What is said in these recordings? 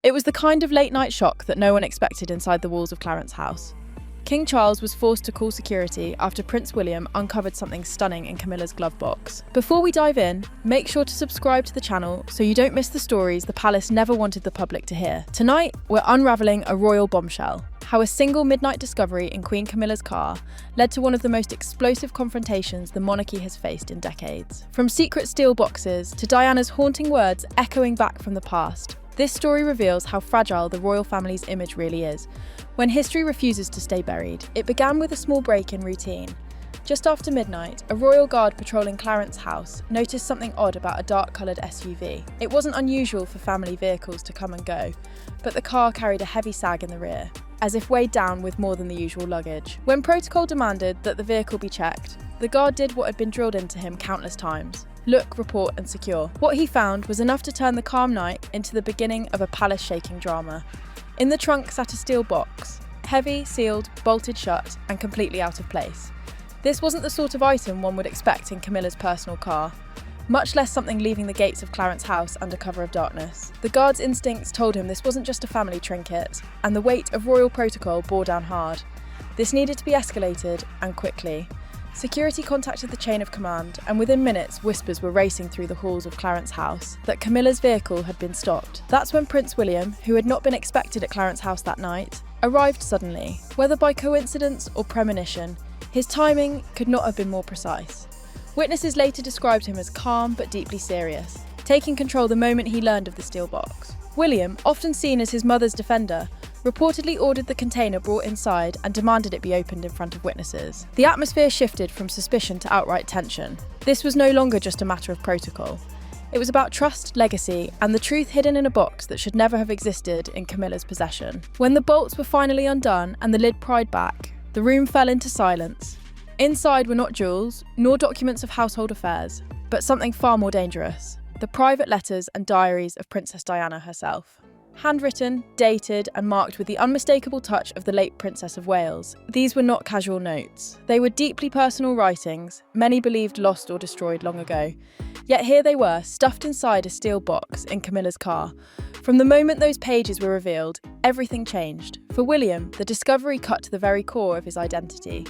It was the kind of late-night shock that no one expected inside the walls of Clarence House. King Charles was forced to call security after Prince William uncovered something stunning in Camilla's glove box. Before we dive in, make sure to subscribe to the channel so you don't miss the stories the palace never wanted the public to hear. Tonight, we're unravelling a royal bombshell. How a single midnight discovery in Queen Camilla's car led to one of the most explosive confrontations the monarchy has faced in decades. From secret steel boxes to Diana's haunting words echoing back from the past, this story reveals how fragile the royal family's image really is when history refuses to stay buried. It began with a small break in routine. Just after midnight, a royal guard patrolling Clarence House noticed something odd about a dark-coloured SUV. It wasn't unusual for family vehicles to come and go, but the car carried a heavy sag in the rear, as if weighed down with more than the usual luggage. When protocol demanded that the vehicle be checked, the guard did what had been drilled into him countless times: look, report and secure. What he found was enough to turn the calm night into the beginning of a palace-shaking drama. In the trunk sat a steel box, heavy, sealed, bolted shut and completely out of place. This wasn't the sort of item one would expect in Camilla's personal car, much less something leaving the gates of Clarence House under cover of darkness. The guard's instincts told him this wasn't just a family trinket, and the weight of royal protocol bore down hard. This needed to be escalated, and quickly. Security contacted the chain of command, and within minutes whispers were racing through the halls of Clarence House that Camilla's vehicle had been stopped. That's when Prince William, who had not been expected at Clarence House that night, arrived suddenly. Whether by coincidence or premonition, his timing could not have been more precise. Witnesses later described him as calm but deeply serious, taking control the moment he learned of the steel box. William, often seen as his mother's defender, reportedly ordered the container brought inside and demanded it be opened in front of witnesses. The atmosphere shifted from suspicion to outright tension. This was no longer just a matter of protocol. It was about trust, legacy, and the truth hidden in a box that should never have existed in Camilla's possession. When the bolts were finally undone and the lid pried back, the room fell into silence. Inside were not jewels, nor documents of household affairs, but something far more dangerous: the private letters and diaries of Princess Diana herself. Handwritten, dated, and marked with the unmistakable touch of the late Princess of Wales, these were not casual notes. They were deeply personal writings, many believed lost or destroyed long ago. Yet here they were, stuffed inside a steel box in Camilla's car. From the moment those pages were revealed, everything changed. For William, the discovery cut to the very core of his identity,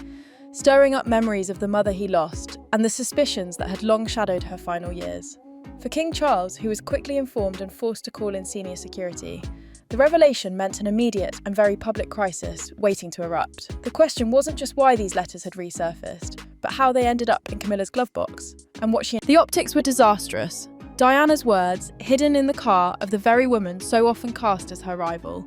stirring up memories of the mother he lost and the suspicions that had long shadowed her final years. For King Charles, who was quickly informed and forced to call in senior security, the revelation meant an immediate and very public crisis waiting to erupt. The question wasn't just why these letters had resurfaced, but how they ended up in Camilla's glove box, and what she... The optics were disastrous. Diana's words, hidden in the car of the very woman so often cast as her rival,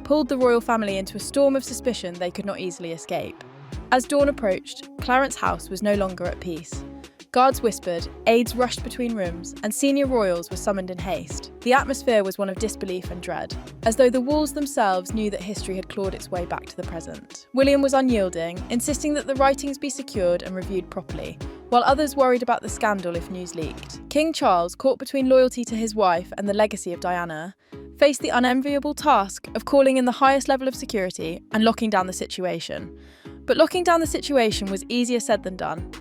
pulled the royal family into a storm of suspicion they could not easily escape. As dawn approached, Clarence House was no longer at peace. Guards whispered, aides rushed between rooms, and senior royals were summoned in haste. The atmosphere was one of disbelief and dread, as though the walls themselves knew that history had clawed its way back to the present. William was unyielding, insisting that the writings be secured and reviewed properly, while others worried about the scandal if news leaked. King Charles, caught between loyalty to his wife and the legacy of Diana, faced the unenviable task of calling in the highest level of security and locking down the situation. But locking down the situation was easier said than done.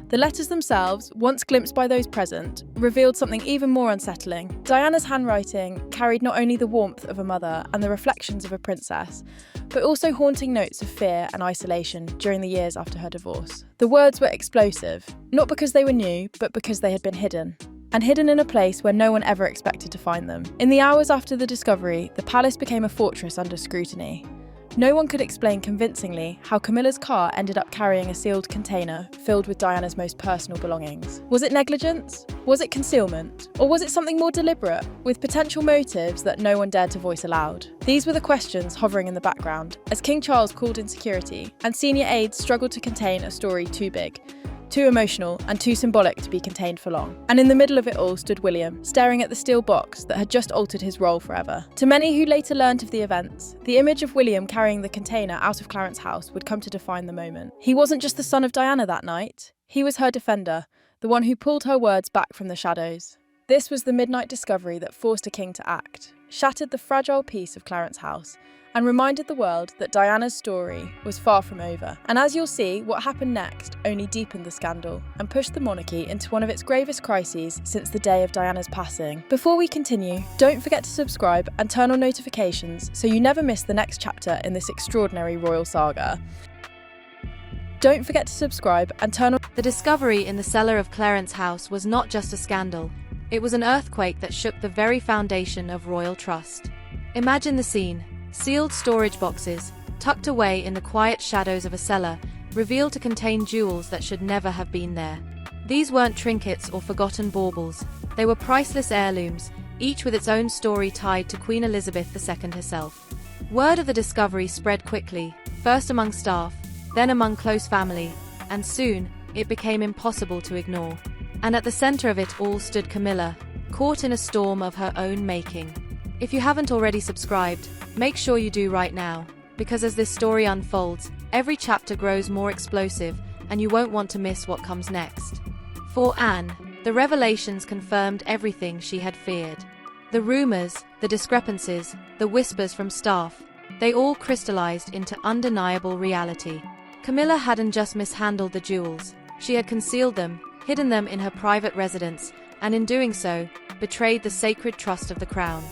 The letters themselves, once glimpsed by those present, revealed something even more unsettling. Diana's handwriting carried not only the warmth of a mother and the reflections of a princess, but also haunting notes of fear and isolation during the years after her divorce. The words were explosive, not because they were new, but because they had been hidden. And hidden in a place where no one ever expected to find them. In the hours after the discovery, the palace became a fortress under scrutiny. No one could explain convincingly how Camilla's car ended up carrying a sealed container filled with Diana's most personal belongings. Was it negligence? Was it concealment? Or was it something more deliberate, with potential motives that no one dared to voice aloud? These were the questions hovering in the background, as King Charles called in security, and senior aides struggled to contain a story too big, too emotional and too symbolic to be contained for long. And in the middle of it all stood William, staring at the steel box that had just altered his role forever. To many who later learnt of the events, the image of William carrying the container out of Clarence House would come to define the moment. He wasn't just the son of Diana that night, he was her defender, the one who pulled her words back from the shadows. This was the midnight discovery that forced a king to act, shattered the fragile peace of Clarence House and reminded the world that Diana's story was far from over. And as you'll see, what happened next only deepened the scandal and pushed the monarchy into one of its gravest crises since the day of Diana's passing. Before we continue, don't forget to subscribe and turn on notifications so you never miss the next chapter in this extraordinary royal saga. Don't forget to subscribe and turn on... The discovery in the cellar of Clarence House was not just a scandal. It was an earthquake that shook the very foundation of royal trust. Imagine the scene. Sealed storage boxes, tucked away in the quiet shadows of a cellar, revealed to contain jewels that should never have been there. These weren't trinkets or forgotten baubles. They were priceless heirlooms, each with its own story tied to Queen Elizabeth II herself. Word of the discovery spread quickly, first among staff, then among close family, and soon, it became impossible to ignore. And at the center of it all stood Camilla, caught in a storm of her own making. If you haven't already subscribed, make sure you do right now, because as this story unfolds, every chapter grows more explosive, and you won't want to miss what comes next. For Anne, the revelations confirmed everything she had feared. The rumors, the discrepancies, the whispers from staff, they all crystallized into undeniable reality. Camilla hadn't just mishandled the jewels, she had concealed them, hidden them in her private residence, and in doing so, betrayed the sacred trust of the crown.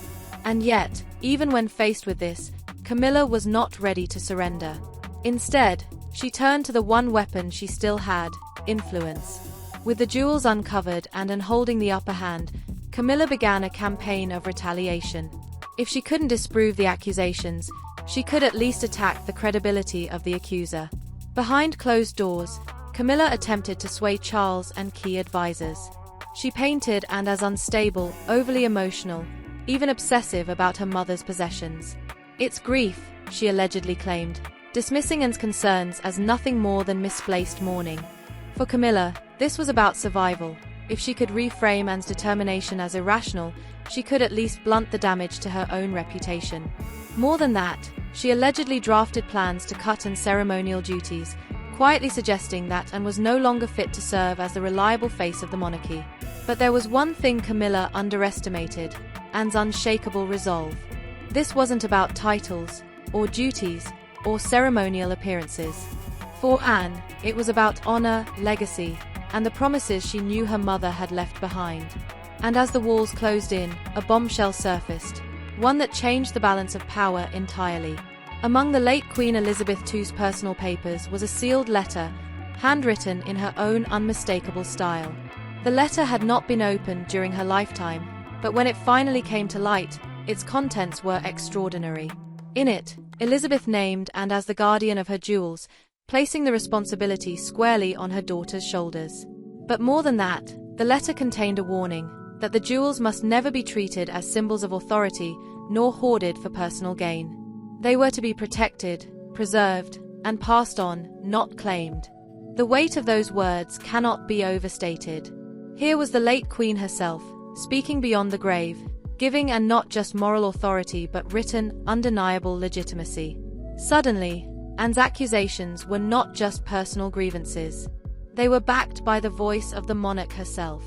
And yet, even when faced with this, Camilla was not ready to surrender. Instead, she turned to the one weapon she still had, influence. With the jewels uncovered and in holding the upper hand, Camilla began a campaign of retaliation. If she couldn't disprove the accusations, she could at least attack the credibility of the accuser. Behind closed doors, Camilla attempted to sway Charles and key advisors. She painted Anne as unstable, overly emotional, even obsessive about her mother's possessions. It's grief, she allegedly claimed, dismissing Anne's concerns as nothing more than misplaced mourning. For Camilla, this was about survival. If she could reframe Anne's determination as irrational, she could at least blunt the damage to her own reputation. More than that, she allegedly drafted plans to cut Anne's ceremonial duties, quietly suggesting that Anne was no longer fit to serve as the reliable face of the monarchy. But there was one thing Camilla underestimated: Anne's unshakable resolve. This wasn't about titles, or duties, or ceremonial appearances. For Anne, it was about honor, legacy, and the promises she knew her mother had left behind. And as the walls closed in, a bombshell surfaced, one that changed the balance of power entirely. Among the late Queen Elizabeth II's personal papers was a sealed letter, handwritten in her own unmistakable style. The letter had not been opened during her lifetime, but when it finally came to light, its contents were extraordinary. In it, Elizabeth named Anne as the guardian of her jewels, placing the responsibility squarely on her daughter's shoulders. But more than that, the letter contained a warning that the jewels must never be treated as symbols of authority nor hoarded for personal gain. They were to be protected, preserved, and passed on, not claimed. The weight of those words cannot be overstated. Here was the late Queen herself, speaking beyond the grave, giving Anne not just moral authority but written, undeniable legitimacy. Suddenly, Anne's accusations were not just personal grievances. They were backed by the voice of the monarch herself.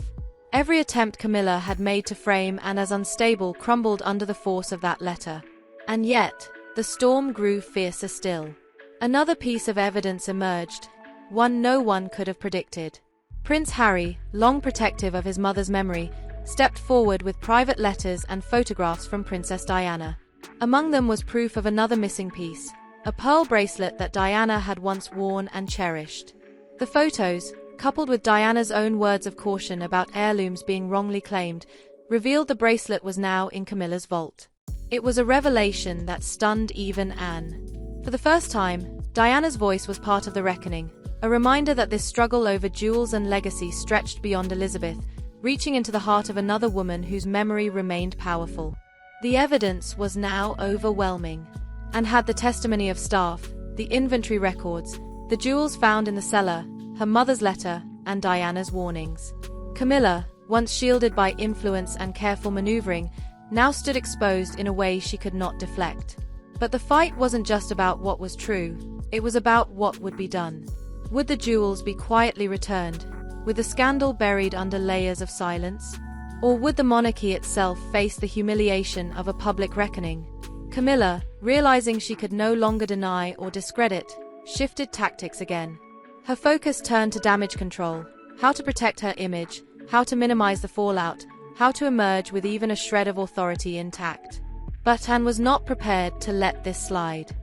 Every attempt Camilla had made to frame Anne as unstable crumbled under the force of that letter. And yet, the storm grew fiercer still. Another piece of evidence emerged, one no one could have predicted. Prince Harry, long protective of his mother's memory, stepped forward with private letters and photographs from Princess Diana. Among them was proof of another missing piece, a pearl bracelet that Diana had once worn and cherished. The photos, coupled with Diana's own words of caution about heirlooms being wrongly claimed, revealed the bracelet was now in Camilla's vault. It was a revelation that stunned even Anne. For the first time, Diana's voice was part of the reckoning, a reminder that this struggle over jewels and legacy stretched beyond Elizabeth, reaching into the heart of another woman whose memory remained powerful. The evidence was now overwhelming, and had the testimony of staff, the inventory records, the jewels found in the cellar, her mother's letter, and Diana's warnings. Camilla, once shielded by influence and careful maneuvering, now stood exposed in a way she could not deflect. But the fight wasn't just about what was true, it was about what would be done. Would the jewels be quietly returned, with the scandal buried under layers of silence? Or would the monarchy itself face the humiliation of a public reckoning? Camilla, realizing she could no longer deny or discredit, shifted tactics again. Her focus turned to damage control, how to protect her image, how to minimize the fallout, how to emerge with even a shred of authority intact. But Anne was not prepared to let this slide.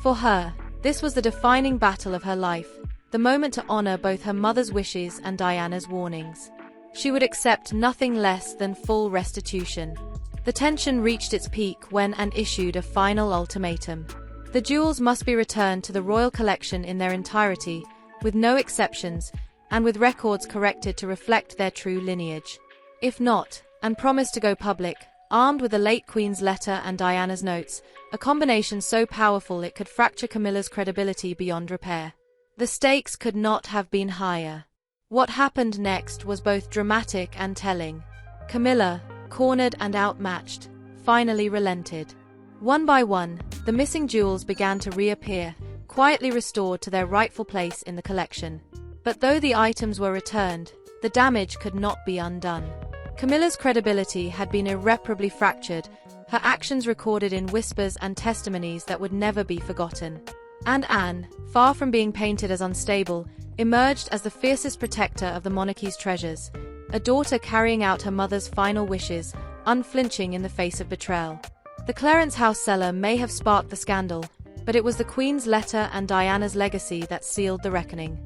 For her, this was the defining battle of her life, the moment to honor both her mother's wishes and Diana's warnings. She would accept nothing less than full restitution. The tension reached its peak when Anne issued a final ultimatum. The jewels must be returned to the royal collection in their entirety, with no exceptions, and with records corrected to reflect their true lineage. If not, Anne promised to go public, armed with the late Queen's letter and Diana's notes, a combination so powerful it could fracture Camilla's credibility beyond repair. The stakes could not have been higher. What happened next was both dramatic and telling. Camilla, cornered and outmatched, finally relented. One by one, the missing jewels began to reappear, quietly restored to their rightful place in the collection. But though the items were returned, the damage could not be undone. Camilla's credibility had been irreparably fractured, her actions recorded in whispers and testimonies that would never be forgotten. And Anne, far from being painted as unstable, emerged as the fiercest protector of the monarchy's treasures, a daughter carrying out her mother's final wishes, unflinching in the face of betrayal. The Clarence House cellar may have sparked the scandal, but it was the Queen's letter and Diana's legacy that sealed the reckoning.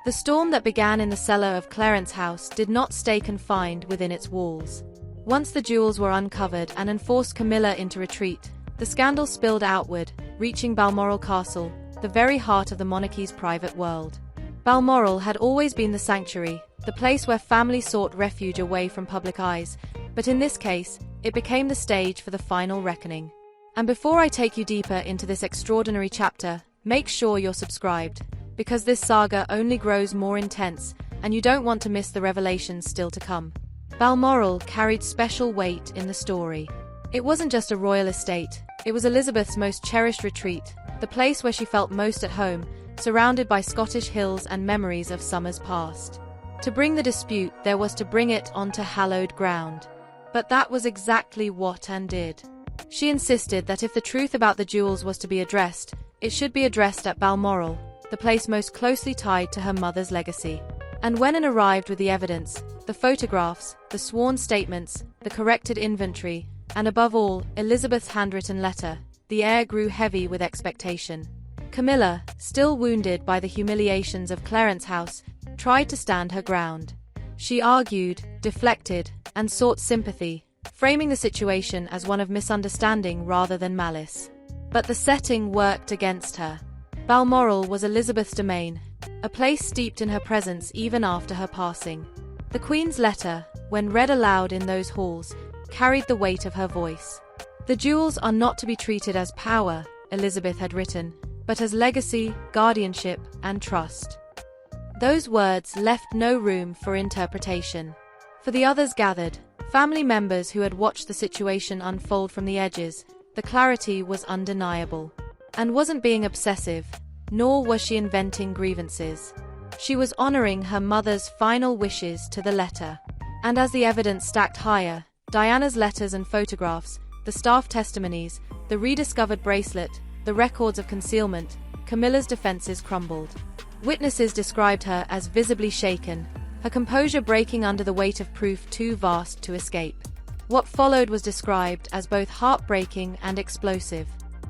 The storm that began in the cellar of Clarence House did not stay confined within its walls. Once the jewels were uncovered and enforced Camilla into retreat, the scandal spilled outward, reaching Balmoral Castle, the very heart of the monarchy's private world. Balmoral had always been the sanctuary, the place where families sought refuge away from public eyes, but in this case, it became the stage for the final reckoning. And before I take you deeper into this extraordinary chapter, make sure you're subscribed, because this saga only grows more intense, and you don't want to miss the revelations still to come. Balmoral carried special weight in the story. It wasn't just a royal estate, it was Elizabeth's most cherished retreat, the place where she felt most at home, surrounded by Scottish hills and memories of summers past. To bring the dispute, there was to bring it onto hallowed ground. But that was exactly what Anne did. She insisted that if the truth about the jewels was to be addressed, it should be addressed at Balmoral, the place most closely tied to her mother's legacy. And when Anne arrived with the evidence, the photographs, the sworn statements, the corrected inventory, and above all, Elizabeth's handwritten letter, the air grew heavy with expectation. Camilla, still wounded by the humiliations of Clarence House, tried to stand her ground. She argued, deflected, and sought sympathy, framing the situation as one of misunderstanding rather than malice. But the setting worked against her. Balmoral was Elizabeth's domain, a place steeped in her presence even after her passing. The Queen's letter, when read aloud in those halls, carried the weight of her voice. The jewels are not to be treated as power, Elizabeth had written, but as legacy, guardianship, and trust. Those words left no room for interpretation. For the others gathered, family members who had watched the situation unfold from the edges, the clarity was undeniable. Anne wasn't being obsessive, nor was she inventing grievances. She was honoring her mother's final wishes to the letter. And as the evidence stacked higher, Diana's letters and photographs, the staff testimonies, the rediscovered bracelet, the records of concealment, Camilla's defenses crumbled. Witnesses described her as visibly shaken, her composure breaking under the weight of proof too vast to escape. What followed was described as both heartbreaking and explosive.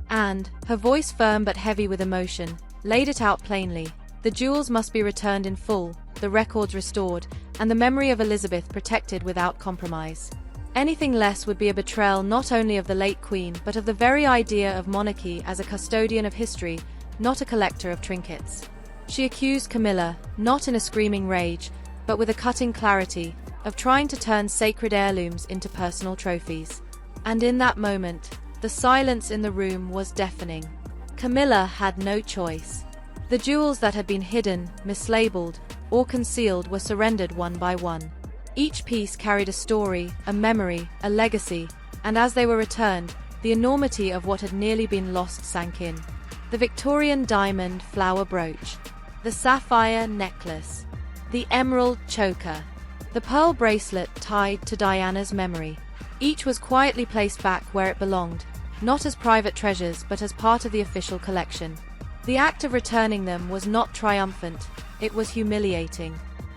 And, her voice firm but heavy with emotion, laid it out plainly. The jewels must be returned in full, the records restored, and the memory of Elizabeth protected without compromise. Anything less would be a betrayal not only of the late Queen but of the very idea of monarchy as a custodian of history, not a collector of trinkets. She accused Camilla, not in a screaming rage, but with a cutting clarity, of trying to turn sacred heirlooms into personal trophies. And in that moment, the silence in the room was deafening. Camilla had no choice. The jewels that had been hidden, mislabeled, or concealed were surrendered one by one. Each piece carried a story, a memory, a legacy, and as they were returned, the enormity of what had nearly been lost sank in. The Victorian diamond flower brooch, the sapphire necklace, the emerald choker. the pearl bracelet tied to Diana's memory. Each was quietly placed back where it belonged, not as private treasures but as part of the official collection. The act of returning them was not triumphant, it was humiliating.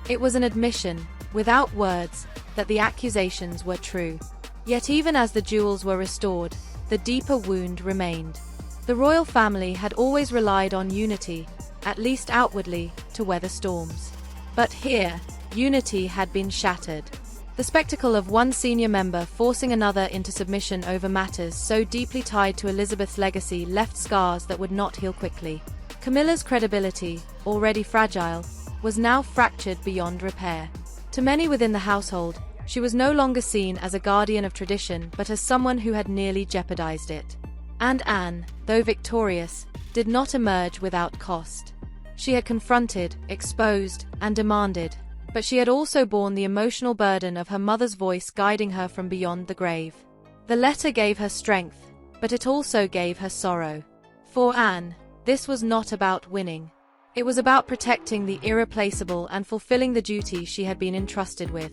It was an admission, without words, that the accusations were true. Yet even as the jewels were restored, the deeper wound remained. The royal family had always relied on unity, at least outwardly, to weather storms. But here, unity had been shattered. The spectacle of one senior member forcing another into submission over matters so deeply tied to Elizabeth's legacy left scars that would not heal quickly. Camilla's credibility, already fragile, was now fractured beyond repair. To many within the household, she was no longer seen as a guardian of tradition but as someone who had nearly jeopardized it. And Anne, though victorious, did not emerge without cost. She had confronted, exposed, and demanded, but she had also borne the emotional burden of her mother's voice guiding her from beyond the grave. The letter gave her strength, but it also gave her sorrow. For Anne, this was not about winning. It was about protecting the irreplaceable and fulfilling the duty she had been entrusted with.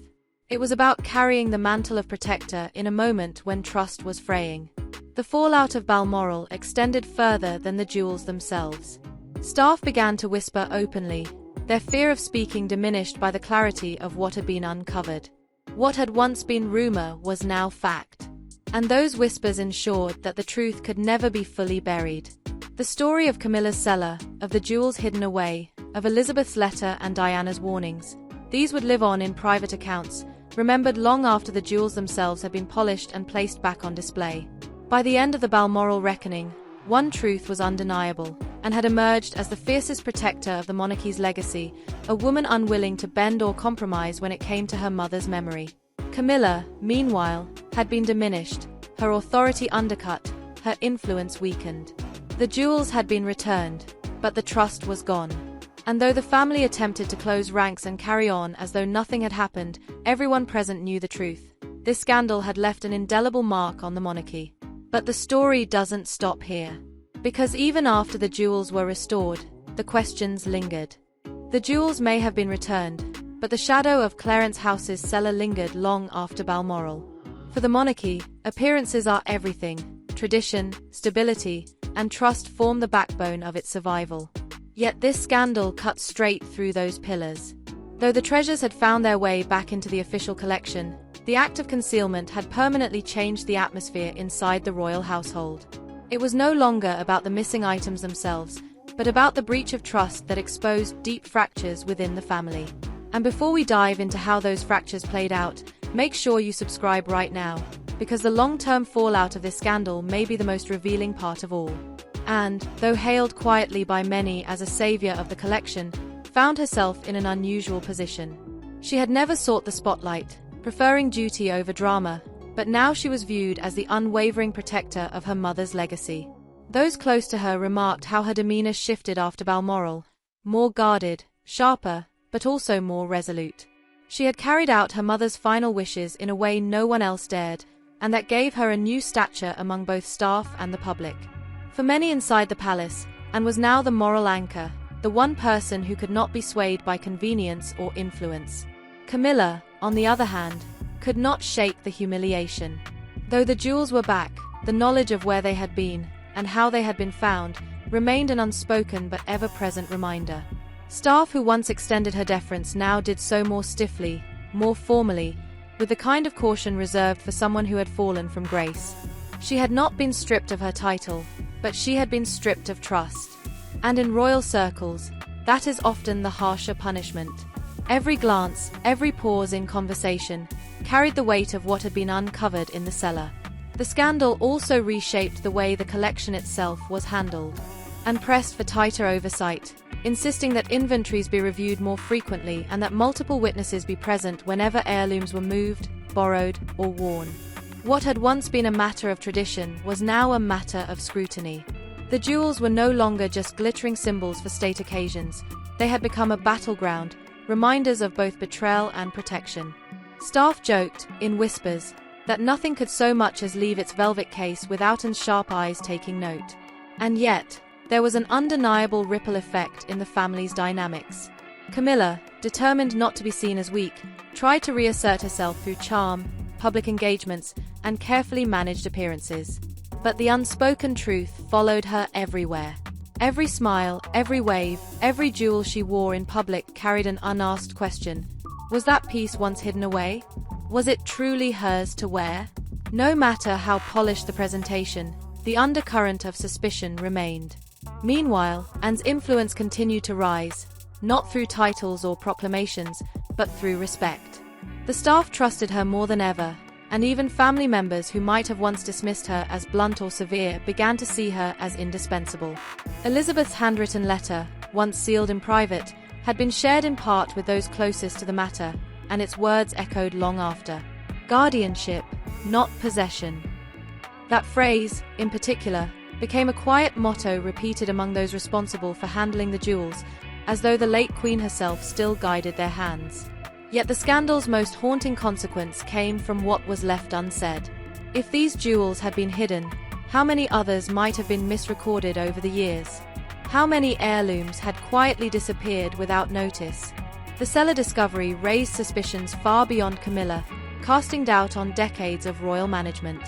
It was about carrying the mantle of protector in a moment when trust was fraying. The fallout of Balmoral extended further than the jewels themselves. Staff began to whisper openly, their fear of speaking diminished by the clarity of what had been uncovered. What had once been rumor was now fact. And those whispers ensured that the truth could never be fully buried. The story of Camilla's cellar, of the jewels hidden away, of Elizabeth's letter and Diana's warnings, these would live on in private accounts, remembered long after the jewels themselves had been polished and placed back on display. By the end of the Balmoral reckoning, one truth was undeniable, and had emerged as the fiercest protector of the monarchy's legacy, a woman unwilling to bend or compromise when it came to her mother's memory. Camilla, meanwhile, had been diminished, her authority undercut, her influence weakened. The jewels had been returned, but the trust was gone. And though the family attempted to close ranks and carry on as though nothing had happened, everyone present knew the truth. This scandal had left an indelible mark on the monarchy. But the story doesn't stop here. Because even after the jewels were restored, the questions lingered. The jewels may have been returned, but the shadow of Clarence House's cellar lingered long after Balmoral. For the monarchy, appearances are everything. Tradition, stability, and trust form the backbone of its survival. Yet this scandal cut straight through those pillars. Though the treasures had found their way back into the official collection, the act of concealment had permanently changed the atmosphere inside the royal household. It was no longer about the missing items themselves, but about the breach of trust that exposed deep fractures within the family. And before we dive into how those fractures played out, make sure you subscribe right now, because the long-term fallout of this scandal may be the most revealing part of all. And, though hailed quietly by many as a savior of the collection, found herself in an unusual position. She had never sought the spotlight, preferring duty over drama, but now she was viewed as the unwavering protector of her mother's legacy. Those close to her remarked how her demeanor shifted after Balmoral, more guarded, sharper, but also more resolute. She had carried out her mother's final wishes in a way no one else dared, and that gave her a new stature among both staff and the public. For many inside the palace, Anne was now the moral anchor, the one person who could not be swayed by convenience or influence. Camilla, on the other hand, could not shake the humiliation. Though the jewels were back, the knowledge of where they had been, and how they had been found, remained an unspoken but ever-present reminder. Staff who once extended her deference now did so more stiffly, more formally, with the kind of caution reserved for someone who had fallen from grace. She had not been stripped of her title, but she had been stripped of trust. And in royal circles, that is often the harsher punishment. Every glance, every pause in conversation, carried the weight of what had been uncovered in the cellar. The scandal also reshaped the way the collection itself was handled, and pressed for tighter oversight, insisting that inventories be reviewed more frequently and that multiple witnesses be present whenever heirlooms were moved, borrowed, or worn. What had once been a matter of tradition was now a matter of scrutiny. The jewels were no longer just glittering symbols for state occasions. They had become a battleground, reminders of both betrayal and protection. Staff joked, in whispers, that nothing could so much as leave its velvet case without Anne's sharp eyes taking note. And yet, there was an undeniable ripple effect in the family's dynamics. Camilla, determined not to be seen as weak, tried to reassert herself through charm, public engagements, and carefully managed appearances. But the unspoken truth followed her everywhere. Every smile, every wave, every jewel she wore in public carried an unasked question. Was that piece once hidden away? Was it truly hers to wear? No matter how polished the presentation, the undercurrent of suspicion remained. Meanwhile, Anne's influence continued to rise, not through titles or proclamations, but through respect. The staff trusted her more than ever, and even family members who might have once dismissed her as blunt or severe began to see her as indispensable. Elizabeth's handwritten letter, once sealed in private, had been shared in part with those closest to the matter, and its words echoed long after. Guardianship, not possession. That phrase, in particular, became a quiet motto repeated among those responsible for handling the jewels, as though the late Queen herself still guided their hands. Yet the scandal's most haunting consequence came from what was left unsaid. If these jewels had been hidden, how many others might have been misrecorded over the years? How many heirlooms had quietly disappeared without notice? The Cellar discovery raised suspicions far beyond Camilla, casting doubt on decades of royal management.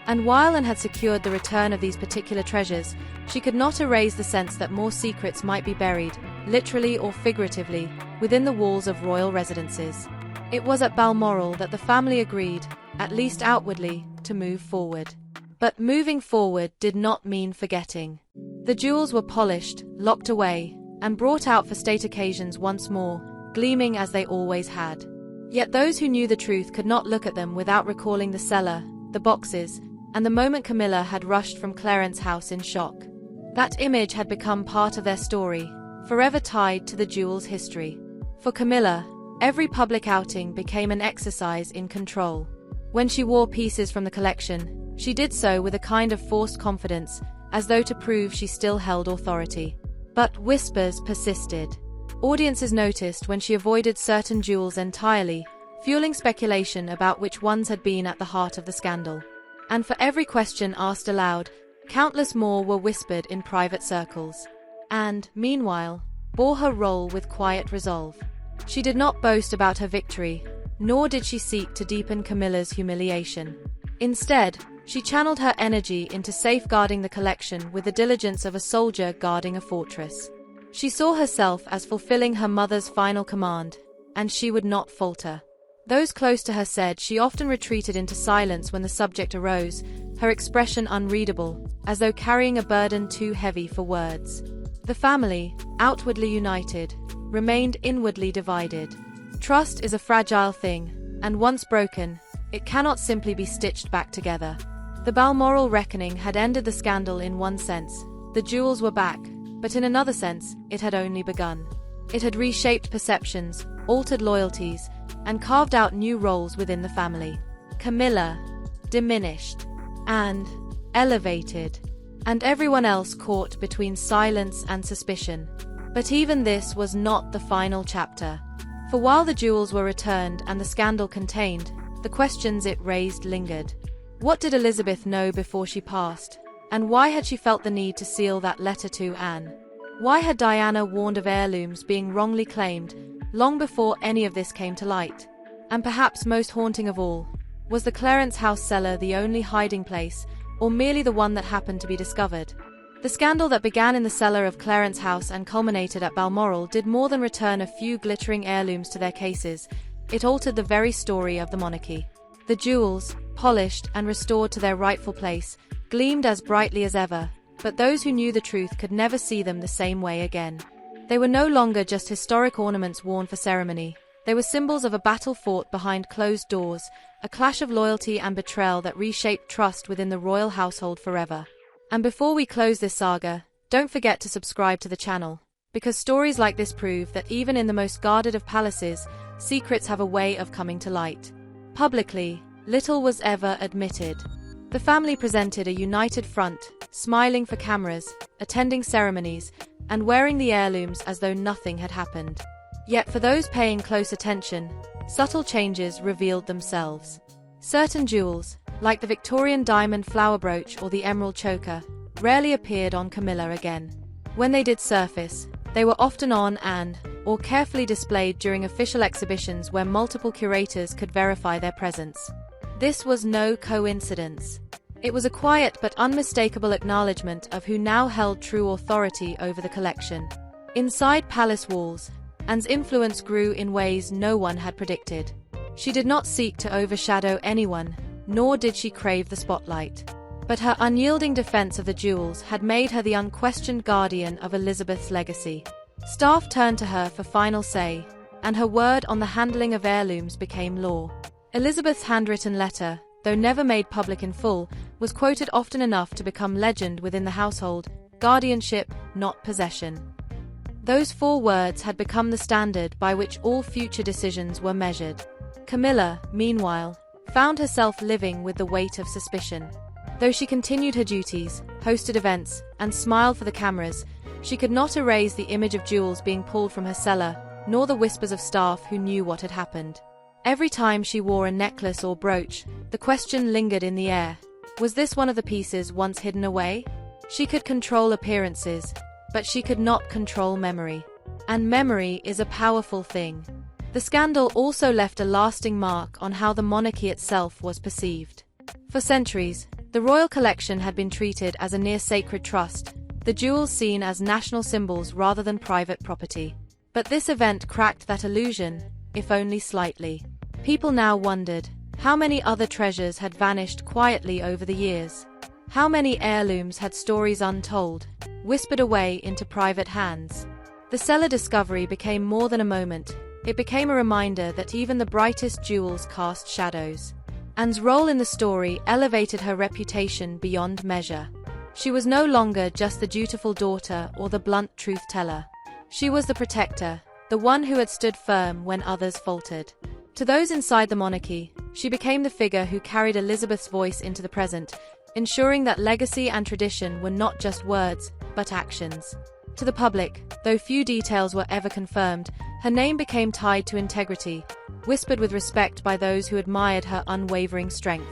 And while Anne had secured the return of these particular treasures, she could not erase the sense that more secrets might be buried, literally or figuratively, within the walls of royal residences. It was at Balmoral that the family agreed, at least outwardly, to move forward. But moving forward did not mean forgetting. The jewels were polished, locked away, and brought out for state occasions once more, gleaming as they always had. Yet those who knew the truth could not look at them without recalling the cellar, the boxes, and the moment Camilla had rushed from Clarence House in shock. That image had become part of their story, forever tied to the jewel's history. For Camilla, every public outing became an exercise in control. When she wore pieces from the collection, she did so with a kind of forced confidence, as though to prove she still held authority. But whispers persisted. Audiences noticed when she avoided certain jewels entirely, fueling speculation about which ones had been at the heart of the scandal. And for every question asked aloud, countless more were whispered in private circles. And, meanwhile, bore her role with quiet resolve. She did not boast about her victory, nor did she seek to deepen Camilla's humiliation. Instead, she channeled her energy into safeguarding the collection with the diligence of a soldier guarding a fortress. She saw herself as fulfilling her mother's final command, and she would not falter. Those close to her said she often retreated into silence when the subject arose, her expression unreadable, as though carrying a burden too heavy for words. The family, outwardly united, remained inwardly divided. Trust is a fragile thing, and once broken, it cannot simply be stitched back together. The Balmoral reckoning had ended the scandal in one sense. The jewels were back, but in another sense, it had only begun. It had reshaped perceptions, altered loyalties, and carved out new roles within the family. Camilla, diminished, and elevated, and everyone else caught between silence and suspicion. But even this was not the final chapter. For while the jewels were returned and the scandal contained, the questions it raised lingered. What did Elizabeth know before she passed? And why had she felt the need to seal that letter to Anne? Why had Diana warned of heirlooms being wrongly claimed, long before any of this came to light? And perhaps most haunting of all, was the Clarence House cellar the only hiding place, or merely the one that happened to be discovered? The scandal that began in the cellar of Clarence House and culminated at Balmoral did more than return a few glittering heirlooms to their cases. It altered the very story of the monarchy. The jewels, polished and restored to their rightful place, gleamed as brightly as ever, but those who knew the truth could never see them the same way again. They were no longer just historic ornaments worn for ceremony. They were symbols of a battle fought behind closed doors, a clash of loyalty and betrayal that reshaped trust within the royal household forever. And before we close this saga, don't forget to subscribe to the channel, because stories like this prove that even in the most guarded of palaces, secrets have a way of coming to light. Publicly, little was ever admitted. The family presented a united front, smiling for cameras, attending ceremonies, and wearing the heirlooms as though nothing had happened. Yet for those paying close attention, subtle changes revealed themselves. Certain jewels, like the Victorian diamond flower brooch or the emerald choker, rarely appeared on Camilla again. When they did surface, They were often on or carefully displayed during official exhibitions where multiple curators could verify their presence. This was no coincidence. It was a quiet but unmistakable acknowledgement of who now held true authority over the collection. Inside palace walls, Anne's influence grew in ways no one had predicted. She did not seek to overshadow anyone, nor did she crave the spotlight. But her unyielding defense of the jewels had made her the unquestioned guardian of Elizabeth's legacy. Staff turned to her for final say, and her word on the handling of heirlooms became law. Elizabeth's handwritten letter, though never made public in full, was quoted often enough to become legend within the household: guardianship, not possession. Those 4 words had become the standard by which all future decisions were measured. Camilla, meanwhile, found herself living with the weight of suspicion. Though she continued her duties, hosted events, and smiled for the cameras, she could not erase the image of jewels being pulled from her cellar, nor the whispers of staff who knew what had happened. Every time she wore a necklace or brooch, the question lingered in the air: was this one of the pieces once hidden away? She could control appearances, but she could not control memory. And memory is a powerful thing. The scandal also left a lasting mark on how the monarchy itself was perceived. For centuries, the royal collection had been treated as a near-sacred trust, the jewels seen as national symbols rather than private property. But this event cracked that illusion, if only slightly. People now wondered, how many other treasures had vanished quietly over the years? How many heirlooms had stories untold, whispered away into private hands? The Cellar discovery became more than a moment. It became a reminder that even the brightest jewels cast shadows. Anne's role in the story elevated her reputation beyond measure. She was no longer just the dutiful daughter or the blunt truth-teller. She was the protector, the one who had stood firm when others faltered. To those inside the monarchy, she became the figure who carried Elizabeth's voice into the present, ensuring that legacy and tradition were not just words, but actions. To the public, though few details were ever confirmed, her name became tied to integrity, whispered with respect by those who admired her unwavering strength.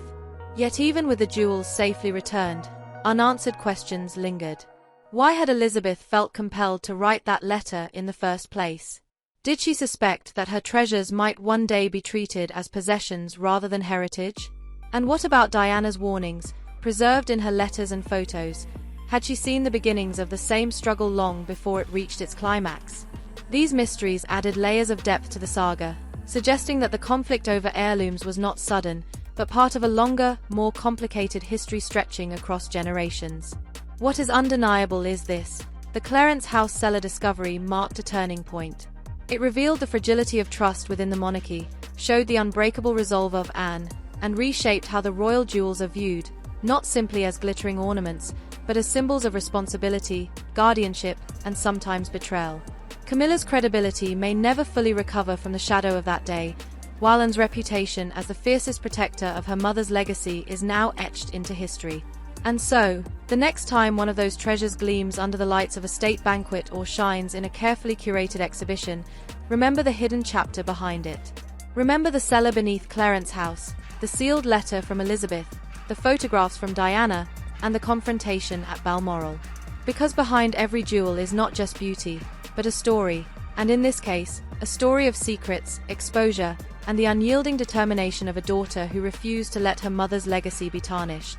Yet even with the jewels safely returned, unanswered questions lingered. Why had Elizabeth felt compelled to write that letter in the first place? Did she suspect that her treasures might one day be treated as possessions rather than heritage? And what about Diana's warnings, preserved in her letters and photos? Had she seen the beginnings of the same struggle long before it reached its climax? These mysteries added layers of depth to the saga, suggesting that the conflict over heirlooms was not sudden, but part of a longer, more complicated history stretching across generations. What is undeniable is this: the Clarence House cellar discovery marked a turning point. It revealed the fragility of trust within the monarchy, showed the unbreakable resolve of Anne, and reshaped how the royal jewels are viewed, not simply as glittering ornaments, but as symbols of responsibility, guardianship, and sometimes betrayal. Camilla's credibility may never fully recover from the shadow of that day, while Anne's reputation as the fiercest protector of her mother's legacy is now etched into history. And so, the next time one of those treasures gleams under the lights of a state banquet or shines in a carefully curated exhibition, remember the hidden chapter behind it. Remember the cellar beneath Clarence House, the sealed letter from Elizabeth, the photographs from Diana, and the confrontation at Balmoral. Because behind every jewel is not just beauty, but a story, and in this case, a story of secrets, exposure, and the unyielding determination of a daughter who refused to let her mother's legacy be tarnished.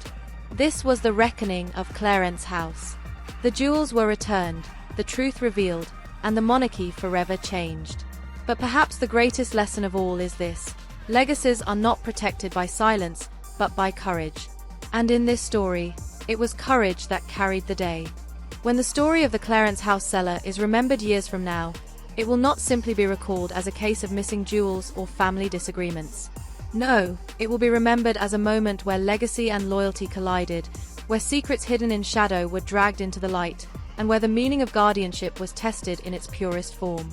This was the reckoning of Clarence House. The jewels were returned, the truth revealed, and the monarchy forever changed. But perhaps the greatest lesson of all is this: legacies are not protected by silence, but by courage. And in this story, it was courage that carried the day. When the story of the Clarence House cellar is remembered years from now, it will not simply be recalled as a case of missing jewels or family disagreements. No, it will be remembered as a moment where legacy and loyalty collided, where secrets hidden in shadow were dragged into the light, and where the meaning of guardianship was tested in its purest form.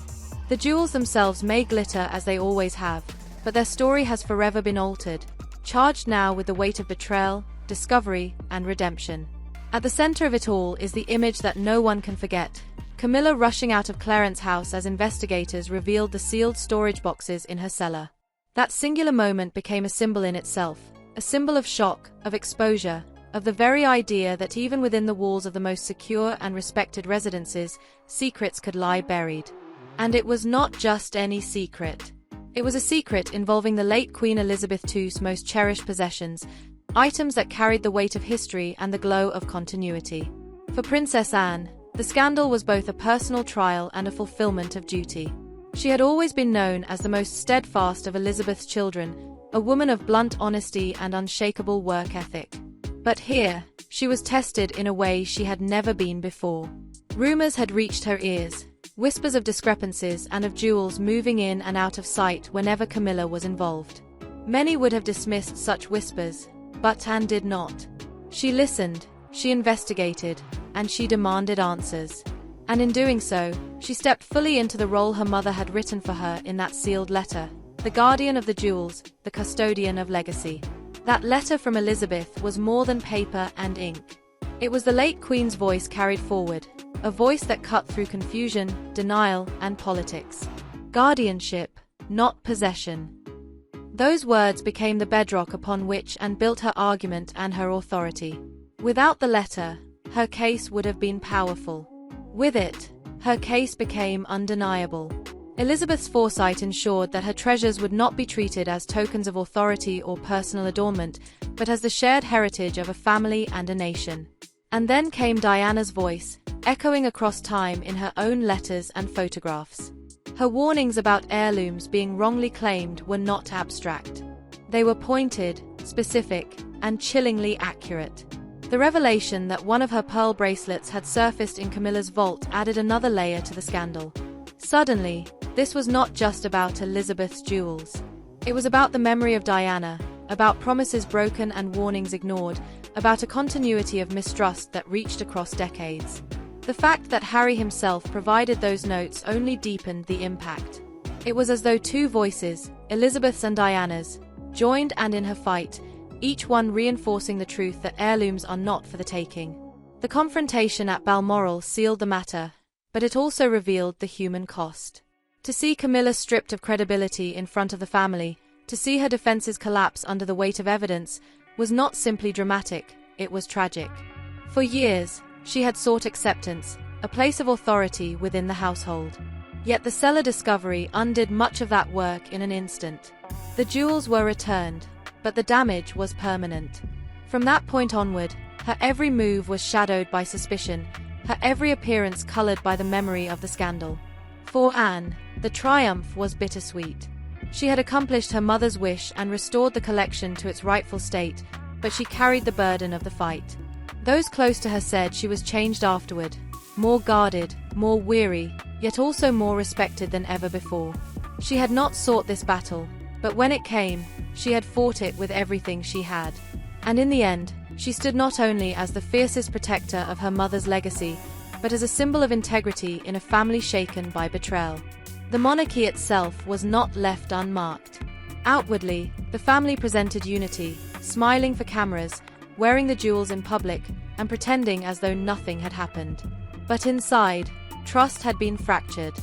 The jewels themselves may glitter as they always have, but their story has forever been altered, charged now with the weight of betrayal, discovery, and redemption. At the center of it all is the image that no one can forget: Camilla rushing out of Clarence House as investigators revealed the sealed storage boxes in her cellar. That singular moment became a symbol in itself, a symbol of shock, of exposure, of the very idea that even within the walls of the most secure and respected residences, secrets could lie buried. And it was not just any secret. It was a secret involving the late Queen Elizabeth II's most cherished possessions, items that carried the weight of history and the glow of continuity. For Princess Anne, the scandal was both a personal trial and a fulfillment of duty. She had always been known as the most steadfast of Elizabeth's children, a woman of blunt honesty and unshakable work ethic. But here, she was tested in a way she had never been before. Rumors had reached her ears, whispers of discrepancies and of jewels moving in and out of sight whenever Camilla was involved. Many would have dismissed such whispers, but Anne did not. She listened, she investigated, and she demanded answers. And in doing so, she stepped fully into the role her mother had written for her in that sealed letter, the guardian of the jewels, the custodian of legacy. That letter from Elizabeth was more than paper and ink. It was the late Queen's voice carried forward, a voice that cut through confusion, denial, and politics. Guardianship, not possession. Those words became the bedrock upon which Anne built her argument and her authority. Without the letter, her case would have been powerful. With it, her case became undeniable. Elizabeth's foresight ensured that her treasures would not be treated as tokens of authority or personal adornment, but as the shared heritage of a family and a nation. And then came Diana's voice, echoing across time in her own letters and photographs. Her warnings about heirlooms being wrongly claimed were not abstract. They were pointed, specific, and chillingly accurate. The revelation that one of her pearl bracelets had surfaced in Camilla's vault added another layer to the scandal. Suddenly, this was not just about Elizabeth's jewels. It was about the memory of Diana, about promises broken and warnings ignored, about a continuity of mistrust that reached across decades. The fact that Harry himself provided those notes only deepened the impact. It was as though two voices, Elizabeth's and Diana's, joined and in her fight, each one reinforcing the truth that heirlooms are not for the taking. The confrontation at Balmoral sealed the matter, but it also revealed the human cost. To see Camilla stripped of credibility in front of the family, to see her defenses collapse under the weight of evidence, was not simply dramatic, it was tragic. For years, she had sought acceptance, a place of authority within the household. Yet the Cellar discovery undid much of that work in an instant. The jewels were returned, but the damage was permanent. From that point onward, her every move was shadowed by suspicion, her every appearance colored by the memory of the scandal. For Anne, the triumph was bittersweet. She had accomplished her mother's wish and restored the collection to its rightful state, but she carried the burden of the fight. Those close to her said she was changed afterward, more guarded, more weary, yet also more respected than ever before. She had not sought this battle, but when it came, she had fought it with everything she had. And in the end, she stood not only as the fiercest protector of her mother's legacy, but as a symbol of integrity in a family shaken by betrayal. The monarchy itself was not left unmarked. Outwardly, the family presented unity, smiling for cameras, wearing the jewels in public, and pretending as though nothing had happened. But inside, trust had been fractured.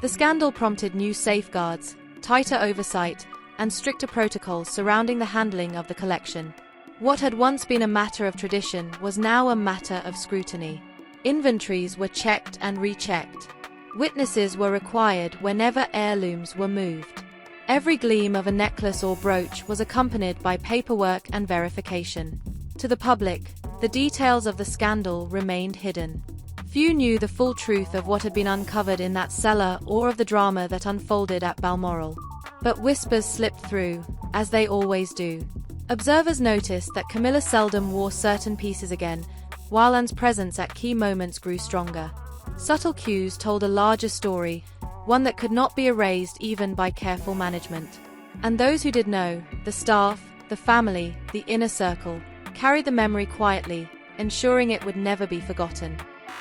The scandal prompted new safeguards, tighter oversight, and stricter protocols surrounding the handling of the collection. What had once been a matter of tradition was now a matter of scrutiny. Inventories were checked and rechecked. Witnesses were required whenever heirlooms were moved. Every gleam of a necklace or brooch was accompanied by paperwork and verification. To the public, the details of the scandal remained hidden. Few knew the full truth of what had been uncovered in that cellar or of the drama that unfolded at Balmoral. But whispers slipped through, as they always do. Observers noticed that Camilla seldom wore certain pieces again, while Anne's presence at key moments grew stronger. Subtle cues told a larger story, one that could not be erased even by careful management. And those who did know, the staff, the family, the inner circle, carried the memory quietly, ensuring it would never be forgotten.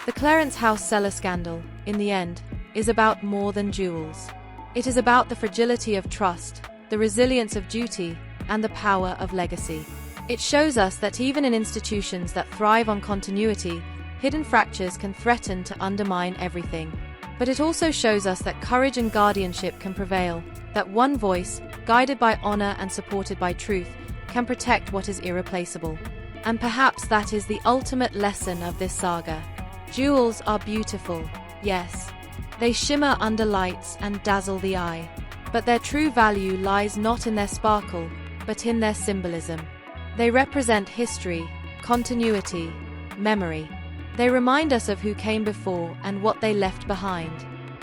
The Clarence House cellar scandal, in the end, is about more than jewels. It is about the fragility of trust, the resilience of duty, and the power of legacy. It shows us that even in institutions that thrive on continuity, hidden fractures can threaten to undermine everything. But it also shows us that courage and guardianship can prevail, that one voice, guided by honor and supported by truth, can protect what is irreplaceable. And perhaps that is the ultimate lesson of this saga. Jewels are beautiful, yes. They shimmer under lights and dazzle the eye. But their true value lies not in their sparkle, but in their symbolism. They represent history, continuity, memory. They remind us of who came before and what they left behind.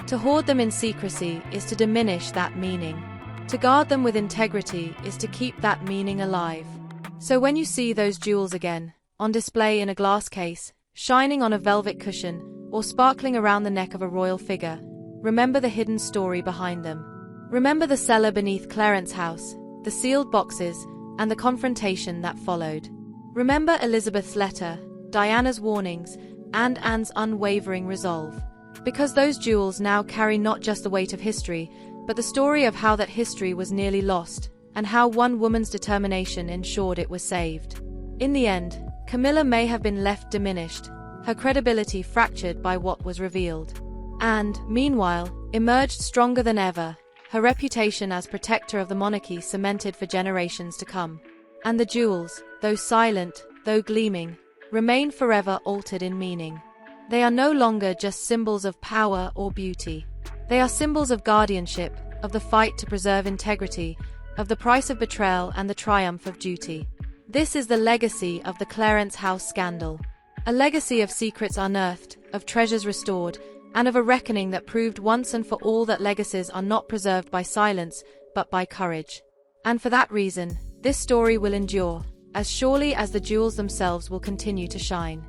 To hoard them in secrecy is to diminish that meaning. To guard them with integrity is to keep that meaning alive. So when you see those jewels again, on display in a glass case, shining on a velvet cushion, or sparkling around the neck of a royal figure, remember the hidden story behind them. Remember the cellar beneath Clarence House, the sealed boxes, and the confrontation that followed. Remember Elizabeth's letter, Diana's warnings, and Anne's unwavering resolve. Because those jewels now carry not just the weight of history, but the story of how that history was nearly lost, and how one woman's determination ensured it was saved. In the end, Camilla may have been left diminished, her credibility fractured by what was revealed. And, meanwhile, emerged stronger than ever, her reputation as protector of the monarchy cemented for generations to come. And the jewels, though silent, though gleaming, remain forever altered in meaning. They are no longer just symbols of power or beauty. They are symbols of guardianship, of the fight to preserve integrity, of the price of betrayal and the triumph of duty. This is the legacy of the Clarence House scandal. A legacy of secrets unearthed, of treasures restored, and of a reckoning that proved once and for all that legacies are not preserved by silence, but by courage. And for that reason, this story will endure, as surely as the jewels themselves will continue to shine.